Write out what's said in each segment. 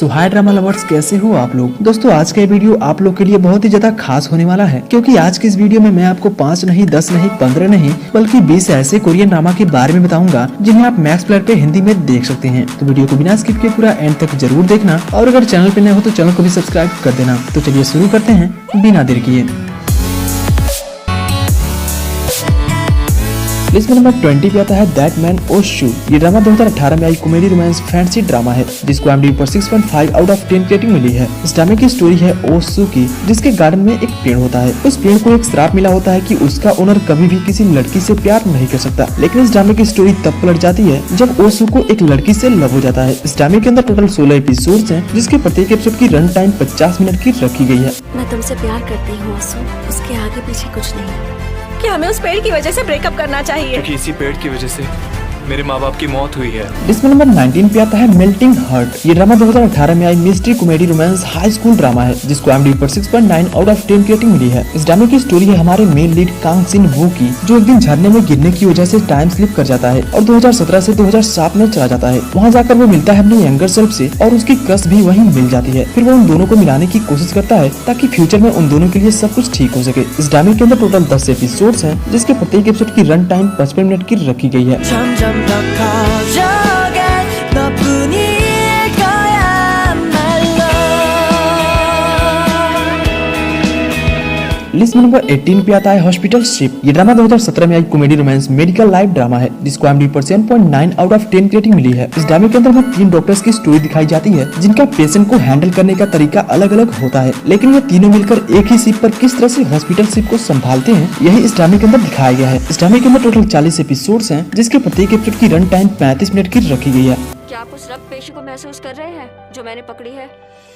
सो हाय drama lovers, कैसे हो आप लोग। दोस्तों आज का वीडियो आप लोग के लिए बहुत ही ज्यादा खास होने वाला है, क्योंकि आज की इस वीडियो में मैं आपको 5 नहीं 10 नहीं 15 नहीं बल्कि 20 ऐसे कोरियन ड्रामा के बारे में बताऊंगा जिन्हें आप मैक्स प्लेयर पे हिंदी में देख सकते हैं। तो वीडियो को बिना स्किप किए पूरा एंड तक जरूर देखना, और अगर चैनल पे नए हो तो चैनल को भी सब्सक्राइब कर देना। तो चलिए शुरू करते हैं बिना देर किए। लिस्ट में नंबर 20 पे आता है दैट मैन ओशू। ये ड्रामा 2018 में आई कॉमेडी रोमांस फैंटेसी ड्रामा है, जिसको IMDb पर 6.5 आउट ऑफ 10 रेटिंग मिली है। इस ड्रामे की स्टोरी है ओशू की, जिसके गार्डन में एक पेड़ होता है। उस पेड़ को एक श्राप मिला होता है कि उसका ओनर कभी भी किसी लड़की से प्यार नहीं कर सकता। लेकिन इस ड्रामे की स्टोरी तब पलट जाती है जब ओशू को एक लड़की से लव हो जाता है। इस ड्रामे के अंदर टोटल 16 एपिसोड्स हैं, जिसके प्रत्येक एपिसोड की रन टाइम 50 मिनट की रखी गई है। मैं तुमसे प्यार करती हूँ ओशू, उसके आगे पीछे कुछ नहीं। क्या हमें उस पेड़ की वजह से ब्रेकअप करना चाहिए? क्योंकि इसी पेड़ की वजह से मेरे माँ बाप की मौत हुई है। इसमें नंबर 19 पे आता है मेल्टिंग हार्ट। ये ड्रामा 2018 में आई mystery comedy romance high school drama है, जिसको IMDb पर 6.9 आउट ऑफ 10 रेटिंग मिली है। इस ड्रामे की स्टोरी है हमारे मेन लीड कांग सिन वू की, जो एक दिन झरने में गिरने की वजह से टाइम स्लिप कर जाता है और 2017 से 2007 में चला जाता है। वहाँ जाकर वो मिलता है अपनी यंगर सेल्फ से, और उसकी क्रश भी वहीं मिल जाती है। फिर वो उन दोनों को मिलाने की कोशिश करता है ताकि फ्यूचर में उन दोनों के लिए सब कुछ ठीक हो सके। इस ड्रामे के अंदर टोटल 10 एपिसोड्स हैं, जिसके प्रत्येक एपिसोड की रन टाइम 55 मिनट की रखी गई है। लिस्ट में नंबर 18 पे आता है हॉस्पिटल शिप। ये ड्रामा 2017 में आई comedy romance medical life drama है, जिसको IMDb पर 7.9 आउट ऑफ 10 रेटिंग मिली है। इस ड्रामे के अंदर हमें 3 डॉक्टर्स की स्टोरी दिखाई जाती है, जिनका पेशेंट को हैंडल करने का तरीका अलग अलग होता है, लेकिन ये तीनों मिलकर एक ही शिप पर किस तरह से हॉस्पिटल शिप को संभालते हैं, यही इस ड्रामे के अंदर दिखाया गया है। इस ड्रामे के अंदर टोटल 40 एपिसोड्स हैं, जिसके प्रत्येक एपिसोड की रन टाइम 35 मिनट की रखी गई है। क्या आप उस रक्त पेशी को महसूस कर रहे हैं जो मैंने पकड़ी है?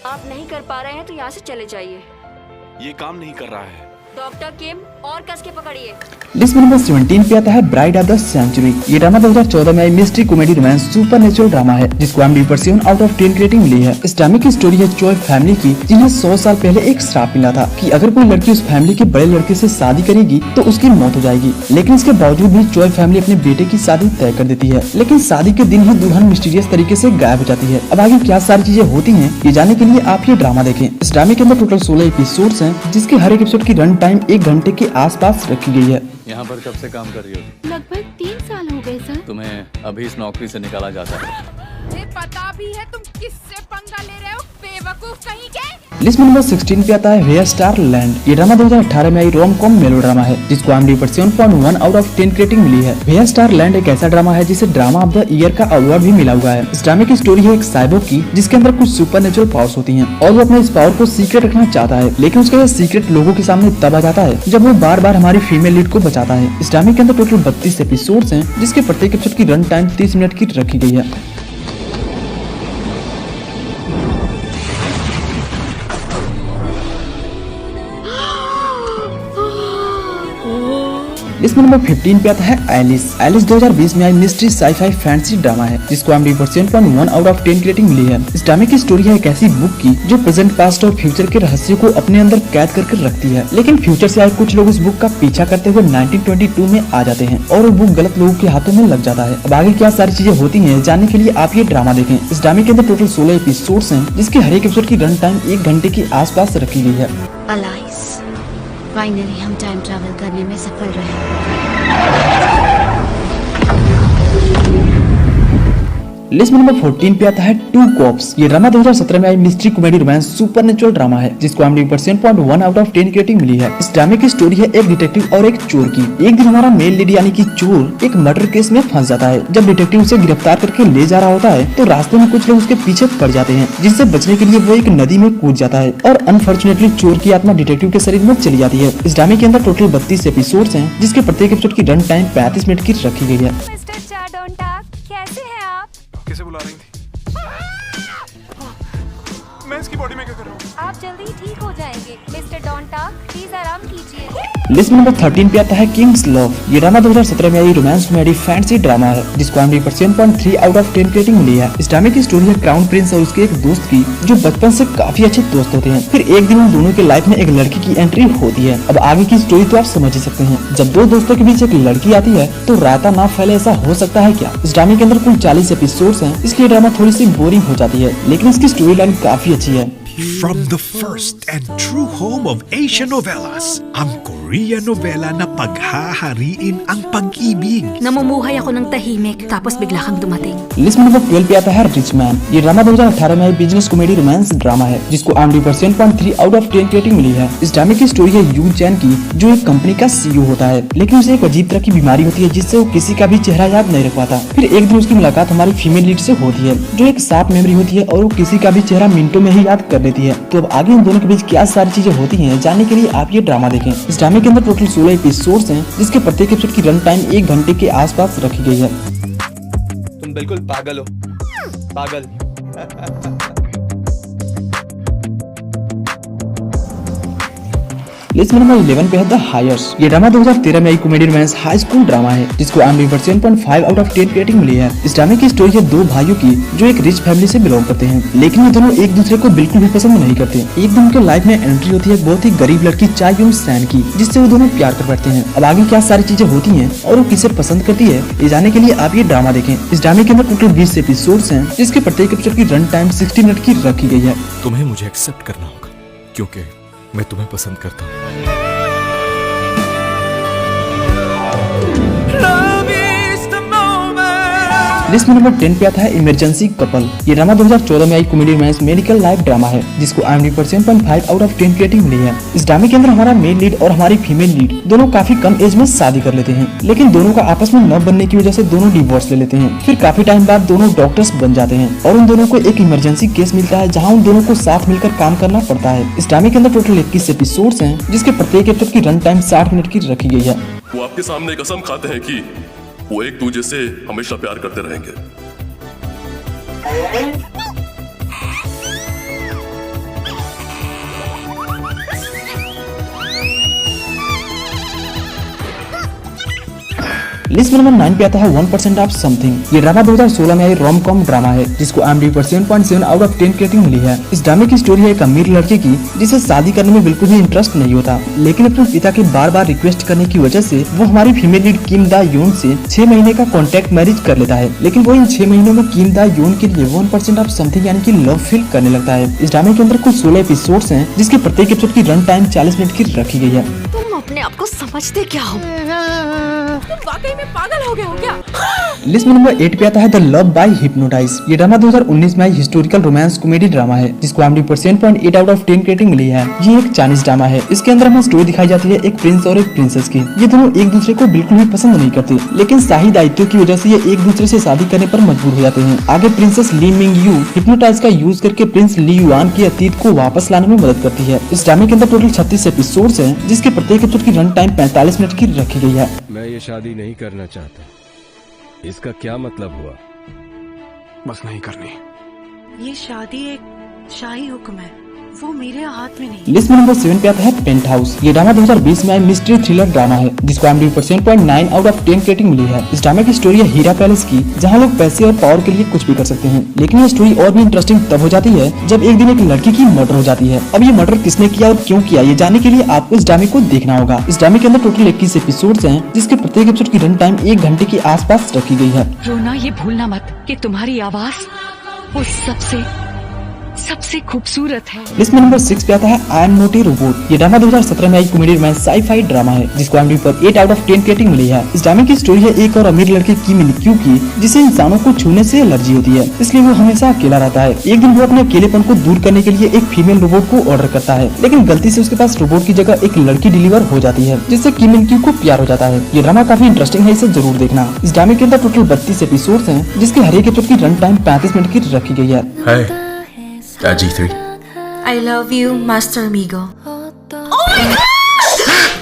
आप नहीं कर पा रहे हैं तो यहाँ से चले जाइए। ये काम नहीं कर रहा है। डॉक्टर किम, और कस के पकड़िए। लिस्ट में नंबर 17 पे आता है ब्राइड ऑफ द सेंचुरी। ये ड्रामा 2014 में आई mystery comedy romance supernatural drama है, जिसको IMDb पर 7 आउट ऑफ 10 रेटिंग मिली है। इस ड्रामे की स्टोरी है चोय फैमिली की, जिन्हें 100 साल पहले एक श्राप मिला था कि अगर कोई लड़की उस फैमिली के बड़े लड़के से शादी करेगी तो उसकी मौत हो जाएगी। लेकिन इसके बावजूद भी चोय फैमिली अपने बेटे की शादी तय कर देती है, लेकिन शादी के दिन ही दुल्हन मिस्टीरियस तरीके से गायब हो जाती है। अब आगे क्या सारी चीजें होती हैं, ये जानने के लिए आप ये ड्रामा देखें। इस ड्रामे के अंदर टोटल 16 एपिसोड्स हैं, जिसके हर एक एपिसोड की रन टाइम 1 घंटे के आसपास रखी गई है। यहाँ पर कब से काम कर रही हो? लगभग 3 साल हो गए सर। तुम्हें अभी इस नौकरी से निकाला जाता है। मुझे पता भी है तुम किससे पंगा ले रहे हो, बेवकूफ कहीं के। लिस्ट में नंबर 16 पे आता है हेयर स्टार लैंड। ये ड्रामा 2018 में आई रोम कॉम मेलो ड्रामा है, जिसको IMDb पर 7.1 आउट ऑफ 10 रेटिंग मिली है। हेयर स्टार लैंड एक ऐसा ड्रामा है जिसे ड्रामा ऑफ द ईयर का अवार्ड भी मिला हुआ है। इस ड्रामे की स्टोरी है एक साइबोर्ग की, जिसके अंदर कुछ सुपरनेचुरल पावर्स होती हैं, और वो अपने इस पावर को सीक्रेट रखना चाहता है, लेकिन उसका यह सीक्रेट लोगों के सामने तब आ जाता है जब वो बार बार हमारी फीमेल लीड को बचाता है। इस ड्रामे के अंदर टोटल 32 एपिसोड्स हैं, जिसके प्रत्येक एपिसोड की रन टाइम 30 मिनट की रखी गई है। इसमें नंबर 15 पे आता है एलिस। एलिस 2020 में आई मिस्ट्री साई-फाई फैंटेसी ड्रामा है, जिसको IMDb पर 7.1 आउट ऑफ 10 रेटिंग मिली है। इस ड्रामे की स्टोरी है एक ऐसी बुक की जो प्रेजेंट, पास्ट और फ्यूचर के रहस्य को अपने अंदर कैद करके रखती है, लेकिन फ्यूचर से आए कुछ लोग इस बुक का पीछा करते हुए 1922 में आ जाते हैं और वो बुक गलत लोगों के हाथों में लग जाता है। अब आगे क्या सारी चीजें होती हैं, जानने के लिए आप ये ड्रामा देखें। इस ड्रामे के अंदर टोटल 16 एपिसोड्स हैं, जिसके हर एक एपिसोड की रन टाइम 1 घंटे के आसपास रखी गई है। अलाइस, फाइनली हम टाइम ट्रैवल करने में सफल रहे। लिस्ट में नंबर 14 पे आता है टू कॉप्स। ये ड्रामा 2017 में आई mystery comedy romance supernatural drama है, जिसको IMDb पर 7.1 आउट ऑफ 10 रेटिंग मिली है। इस ड्रामे की स्टोरी है एक डिटेक्टिव और एक चोर की। एक दिन हमारा मेल लीड यानी कि चोर एक मर्डर केस में फंस जाता है। जब डिटेक्टिव उसे गिरफ्तार करके ले जा रहा होता है तो रास्ते में कुछ लोग उसके पीछे पड़ जाते हैं, जिससे बचने के लिए वो एक नदी में कूद जाता है, और अनफॉर्चुनेटली चोर की आत्मा डिटेक्टिव के शरीर में चली जाती है। इस ड्रामे के अंदर टोटल 32 एपिसोड्स हैं, जिसके प्रत्येक एपिसोड की रन टाइम 35 मिनट की रखी गई है। मिस्टर चाडोंटा, कैसे हैं आप? किसे बुला रही थी? मैं इसकी बॉडी में क्या कर रहा हूँ? आप जल्दी ठीक हो जाएंगे मिस्टर डॉन्टा, प्लीज आराम कीजिए। लिस्ट में नंबर 13 पे आता है किंग्स लव। ये ड्रामा 2017 में आई रोमांस कॉमेडी फैंटेसी ड्रामा है जिसको IMDb पर 7.3 आउट ऑफ 10 रेटिंग मिली है। इस ड्रामे की स्टोरी है क्राउन प्रिंस और उसके एक दोस्त की जो बचपन से काफी अच्छे दोस्त होते हैं। फिर एक दिन उन दोनों के लाइफ में एक लड़की की एंट्री होती है। अब आगे की स्टोरी तो आप समझ ही सकते हैं। जब दो दोस्तों के बीच एक लड़की आती है तो रायता ना फैले, ऐसा हो सकता है क्या? इस ड्रामे के अंदर कुल 40 एपिसोड्स हैं, इसलिए ड्रामा थोड़ी सी बोरिंग हो जाती है, लेकिन इसकी स्टोरी लाइन काफी अच्छी है। From the first and true home of Asian novellas, ang Korean novela na paghahariin ang pag-ibig. Namumuhay ako ng tahimik, tapos bigla kang dumating. List में नंबर 12 पे आता है रिच मैन। ये ड्रामा 2018 में business comedy romance drama है जिसको IMDb पर 7.3 out of 10 rating मिली है। इस ड्रामे की स्टोरी है यू चैन की, जो एक कंपनी का CEO होता है, लेकिन उसे एक अजीब तरह की बीमारी होती है जिससे वो किसी का भी चेहरा याद नहीं रख पाता। फिर एक दिन उसकी मुलाकात हमारी फीमेल लीड से होती है जो एक शार्प मेमोरी होती है और वो किसी का भी चेहरा मिनटों में ही याद कर लेती है। तो अब आगे इन दोनों के बीच क्या सारी चीजें होती हैं, जानने के लिए आप ये ड्रामा देखें। इस ड्रामे के अंदर टोटल 16 एपिसोड्स हैं जिसके प्रत्येक एपिसोड की रन टाइम 1 घंटे के आसपास रखी गई है। तुम बिल्कुल पागल हो, पागल। लिस्ट में नंबर 11 पे है द हायर्स। ये ड्रामा 2013 में आई comedy romance high school drama है जिसको IMDb पर 7.5 आउट ऑफ 10 रेटिंग मिली है। इस ड्रामे की स्टोरी है दो भाइयों की जो एक रिच फैमिली से बिलोंग करते हैं, लेकिन वो दोनों एक दूसरे को बिल्कुल भी पसंद नहीं करते। एक दिन उनके लाइफ में एंट्री होती है बहुत ही गरीब लड़की चाय यून सैन की, जिससे वो दोनों प्यार कर बैठते हैं। अब आगे क्या सारी चीजें होती हैं और वो किसे पसंद करती है, ये जानने के लिए आप ये ड्रामा देखें। इस ड्रामे के अंदर टोटल 20 एपिसोड्स हैं जिसके प्रत्येक एपिसोड की रन टाइम 60 मिनट की रखी गई है। तुम्हें मुझे एक्सेप्ट करना होगा क्योंकि मैं तुम्हें पसंद करता हूँ। लिस्ट में नंबर 10 पे आता है इमरजेंसी कपल। ये ड्रामा 2014 में आई comedy romance medical life drama है जिसको IMDb पर 7.5 आउट ऑफ 10 रेटिंग मिली है। इस ड्रामे के अंदर हमारा मेल लीड और हमारी फीमेल लीड दोनों काफी कम एज में शादी कर लेते हैं, लेकिन दोनों का आपस में न बनने की वजह से दोनों डिवोर्स ले लेते हैं। फिर काफी टाइम बाद दोनों डॉक्टर्स बन जाते हैं और उन दोनों को एक इमरजेंसी केस मिलता है जहाँ उन दोनों को साथ मिलकर काम करना पड़ता है। इस ड्रामे के अंदर टोटल 21 एपिसोड्स हैं जिसके प्रत्येक एपिसोड की रन टाइम 60 मिनट की रखी गई है। वो आपके सामने कसम खाते हैं कि वो एक दूसरे से हमेशा प्यार करते रहेंगे। लिस्ट में नंबर 9 पे आता है 1% ऑफ समथिंग। ये ड्रामा 2016 में आई रोम कॉम ड्रामा है जिसको IMDb पर 7.7 आउट ऑफ 10 रेटिंग मिली है। इस ड्रामे की स्टोरी है एक अमीर लड़के की जिसे शादी करने में बिल्कुल भी इंटरेस्ट नहीं होता, लेकिन अपने पिता के बार बार रिक्वेस्ट करने की वजह से वो हमारी फीमेल लीड किम दा यून से 6 महीने का कॉन्ट्रैक्ट मैरिज कर लेता है। लेकिन वो इन 6 महीनों में किम दा यून के लिए 1% ऑफ समथिंग यानी कि लव फील करने लगता है। इस ड्रामे के अंदर कुल 16 एपिसोड्स हैं जिसके प्रत्येक एपिसोड की रन टाइम 40 मिनट की रखी गई है। तुम अपने आप को समझते क्या हो? तुम वाकई में पागल हो गए हो क्या? लिस्ट में नंबर 8 पे आता है द लव बाय हिप्नोटाइज। ये ड्रामा 2019 में आई हिस्टोरिकल रोमांस कॉमेडी ड्रामा है जिसको IMDb पर 7.8 आउट ऑफ 10 रेटिंग मिली है। ये एक चाइनीज ड्रामा है। इसके अंदर हमें स्टोरी दिखाई जाती है एक प्रिंस और एक प्रिंसेस की। ये दोनों एक दूसरे को बिल्कुल भी पसंद नहीं करते, लेकिन शाही दायित्व की वजह से ये एक दूसरे से शादी करने पर मजबूर हो जाते हैं। आगे princess Li Ming Yu hypnotise का यूज करके प्रिंस ली युआन के अतीत को वापस लाने में मदद करती है। इस ड्रामे के अंदर टोटल 36 एपिसोड्स हैं जिसके प्रत्येक एपिसोड की रन टाइम 45 मिनट की रखी गई है। मैं ये शादी नहीं करना चाहता, इसका क्या मतलब हुआ? बस नहीं करनी। ये शादी एक शाही हुक्म है, वो मेरे हाथ में नहीं। लिस्ट में नंबर 7 पे आता है पेंट हाउस। ये ड्रामा 2020 में आई मिस्ट्री थ्रिलर ड्रामा है जिसको IMDb पर 7.9 आउट ऑफ 10 रेटिंग मिली है। इस ड्रामे की स्टोरी है हीरा पैलेस की, जहाँ लोग पैसे और पावर के लिए कुछ भी कर सकते हैं, लेकिन ये स्टोरी और भी इंटरेस्टिंग तब हो जाती है जब एक दिन एक लड़की की मर्डर हो जाती है। अब ये मर्डर किसने किया और क्यों किया, ये जानने के लिए आपको इस ड्रामे को देखना होगा। इस ड्रामे के अंदर टोटल 21 एपिसोड्स हैं जिसके प्रत्येक एपिसोड की रन टाइम 1 घंटे के आसपास रखी गई है। रोना, ये भूलना मत कि तुम्हारी आवाज वो सबसे खूबसूरत है। लिस्ट में नंबर 6 पे आता है I am not a robot. ये ड्रामा 2017 में आई कॉमेडी रोमांस साई-फाई ड्रामा है जिसको IMDb पर 8 आउट ऑफ 10 रेटिंग मिली है। इस ड्रामे की स्टोरी है एक और अमीर लड़के की मिनक्यू की जिसे इंसानों को छूने से एलर्जी होती है, इसलिए वो हमेशा अकेला रहता है। एक दिन वो अपने अकेलेपन को दूर करने के लिए एक फीमेल रोबोट को ऑर्डर करता है, लेकिन गलती से उसके पास रोबोट की जगह एक लड़की डिलीवर हो जाती है जिससे की मिनक्यू को प्यार हो जाता है। ये ड्रामा काफी इंटरेस्टिंग है, इसे जरूर देखना। इस ड्रामे के अंदर टोटल 32 एपिसोड्स हैं जिसके हर एक एपिसोड की रन टाइम 35 मिनट की रखी गई है। G3 I love you, Master Migo.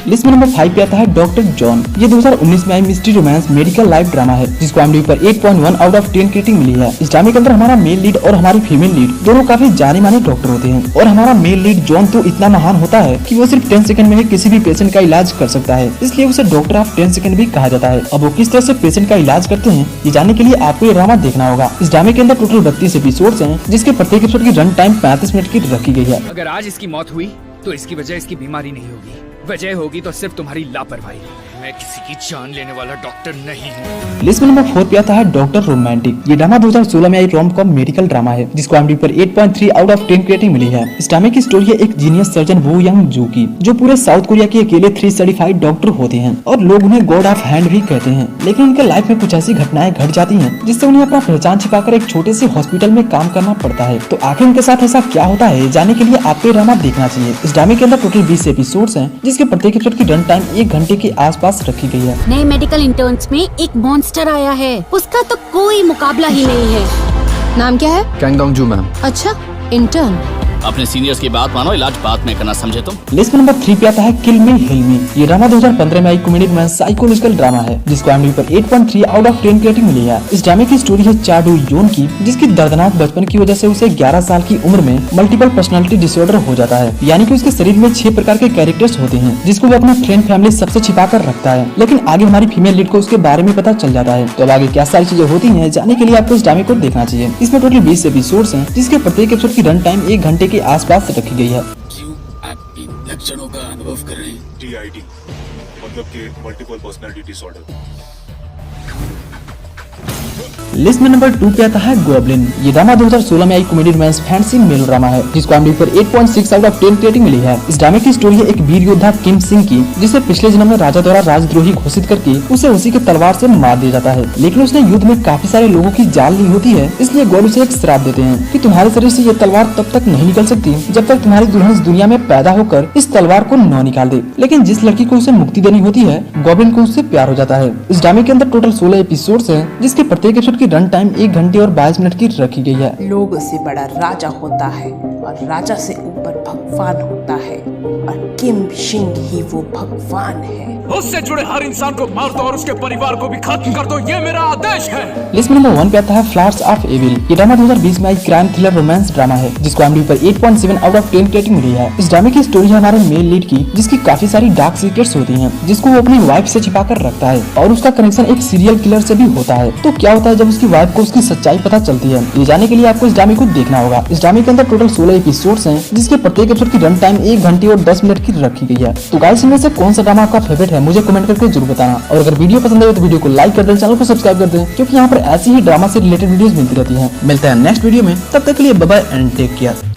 List में नंबर 5 पे आता है डॉक्टर जॉन। ये 2019 में आई mystery romance medical life drama है जिसको IMDb पर 8.1 आउट ऑफ 10 रेटिंग मिली है। इस ड्रामे के अंदर हमारा मेल लीड और हमारी फीमेल लीड दोनों काफी जाने माने डॉक्टर होते हैं और हमारा मेल लीड जॉन तो इतना महान होता है कि वो सिर्फ 10 सेकंड में ही किसी भी पेशेंट का इलाज कर सकता है, इसलिए उसे डॉक्टर ऑफ 10 सेकंड भी कहा जाता है। अब वो किस तरह से पेशेंट का इलाज करते हैं ये जानने के लिए आपको ये ड्रामा देखना होगा। इस ड्रामे के अंदर टोटल 32 एपिसोड्स हैं जिसके प्रत्येक एपिसोड की रन टाइम 35 मिनट की रखी गई है। अगर आज इसकी मौत हुई तो इसकी वजह इसकी बीमारी नहीं होगी, वजह होगी तो सिर्फ तुम्हारी लापरवाही। मैं किसी की जान लेने वाला डॉक्टर नहीं हूँ। लिस्ट में नंबर 4 पे आता है डॉक्टर रोमांटिक। ये ड्रामा 2016 में आई रोम कॉम मेडिकल ड्रामा है जिसको IMDb पर 8.3 आउट ऑफ 10 रेटिंग मिली है। इस ड्रामे की स्टोरी है एक जीनियस सर्जन वू यंग जू की, जो पूरे साउथ कोरिया के अकेले 3 सर्टिफाइड डॉक्टर होते हैं और लोग उन्हें गॉड ऑफ हैंड भी कहते हैं। लेकिन उनके लाइफ में कुछ ऐसी घटनाएं घट जाती हैं जिससे उन्हें अपना पहचान छिपाकर एक छोटे से हॉस्पिटल में काम करना पड़ता है। तो आखिर उनके साथ ऐसा क्या होता है जानने के लिए आपको ये ड्रामा देखना चाहिए। इस ड्रामे के अंदर टोटल 20 एपिसोड्स हैं जिसके प्रत्येक एपिसोड की रन टाइम 1 घंटे के आसपास रखी गई है। नए मेडिकल इंटर्न्स में एक मॉन्स्टर आया है, उसका तो कोई मुकाबला ही नहीं है। नाम क्या है? कैंगडोंग जू मैम। अच्छा, इंटर्न। अपने सीनियर्स की बात मानो, इलाज बात में करना, समझे तुम? लिस्ट में नंबर 3 पे आता है किल मी हिल मी। ये ड्रामा 2015 में आई कॉमेडी रोमांस साइकोलॉजिकल ड्रामा है जिसको IMDb पर 8.3 आउट ऑफ 10 रेटिंग मिली है। इस ड्रामे की स्टोरी है चाडू योन की, जिसकी दर्दनाक बचपन की वजह से उसे 11 साल की उम्र में मल्टीपल पर्सनालिटी डिसऑर्डर हो जाता है, यानी कि उसके शरीर में 6 प्रकार के कैरेक्टर्स होते हैं जिसको वो अपना फ्रेंड फैमिली सबसे छिपा कर रखता है। लेकिन आगे हमारी फीमेल लीड को उसके बारे में पता चल जाता है। तो अब आगे क्या सारी चीजें होती है जानने के लिए आपको इस ड्रामे को देखना चाहिए। इसमें टोटल 20 एपिसोड्स हैं जिसके प्रत्येक एपिसोड की रन टाइम 1 घंटे के आसपास रखी गई है। लक्षणों का अनुभव कर रहे हैं। TID मतलब कि मल्टीपल पर्सनालिटी डिसऑर्डर। लिस्ट में नंबर 2 पे आता है गॉब्लिन। ये ड्रामा 2016 में आई कॉमेडी रोमांस फैंटेसी मेलो ड्रामा है जिसको IMDb पर 8.6 आउट ऑफ 10 रेटिंग मिली है। इस ड्रामे की स्टोरी है एक वीर योद्धा किम सिंह की, जिसे पिछले जन्म में राजा द्वारा राजद्रोही घोषित करके उसे उसी के तलवार से मार दिया जाता है। लेकिन उसने युद्ध में काफी सारे लोगों की जान ली होती है, इसलिए गॉड उसे एक श्राप देते हैं कि तुम्हारे शरीर से ये तलवार तब तक नहीं निकल सकती जब तक तुम्हारी दुल्हन इस दुनिया में पैदा होकर इस तलवार को न निकाल दे। लेकिन जिस लड़की को उसे मुक्ति देनी होती है, गॉब्लिन को उससे प्यार हो जाता है। इस ड्रामे के अंदर टोटल 16 एपिसोड्स हैं जिसके प्रत्येक एपिसोड की रन टाइम 1 घंटे और 22 मिनट की रखी गई है। लोगों से बड़ा राजा होता है और राजा से ऊपर भगवान होता है और किम सिंह ही वो भगवान है। उससे जुड़े हर इंसान को मार दो और उसके परिवार को भी खत्म कर दो, ये मेरा आदेश है। लिस्ट में नंबर 1 पे आता है फ्लावर्स ऑफ एविल। ये ड्रामा 2020 में आई क्राइम थ्रिलर रोमांस ड्रामा है जिसको IMDb पर 8.7 आउट ऑफ 10 रेटिंग मिली है। इस ड्रामे की स्टोरी है हमारे मेल लीड की, जिसकी काफी सारी डार्क सीक्रेट्स होती हैं जिसको वो अपनी वाइफ से छिपा कर रखता है और उसका कनेक्शन एक सीरियल किलर से भी होता है। तो क्या होता है जब उसकी वाइफ को उसकी सच्चाई पता चलती है, ये जानने के लिए आपको इस ड्रामे को देखना होगा। इस ड्रामे के अंदर टोटल 16 एपिसोड्स हैं जिसके प्रत्येक एपिसोड की रन टाइम 1 घंटे और 10 मिनट की रखी गई है। तो गाइस, इनमें से कौन सा ड्रामा आपका फेवरेट है मुझे कमेंट करके जरूर बताना। और अगर वीडियो पसंद आए तो वीडियो को लाइक कर दें, चैनल को सब्सक्राइब कर दें, क्योंकि यहाँ पर ऐसी ही ड्रामा से रिलेटेड वीडियोस मिलती रहती हैं। मिलते हैं नेक्स्ट वीडियो में, तब तक के लिए bye bye and take care.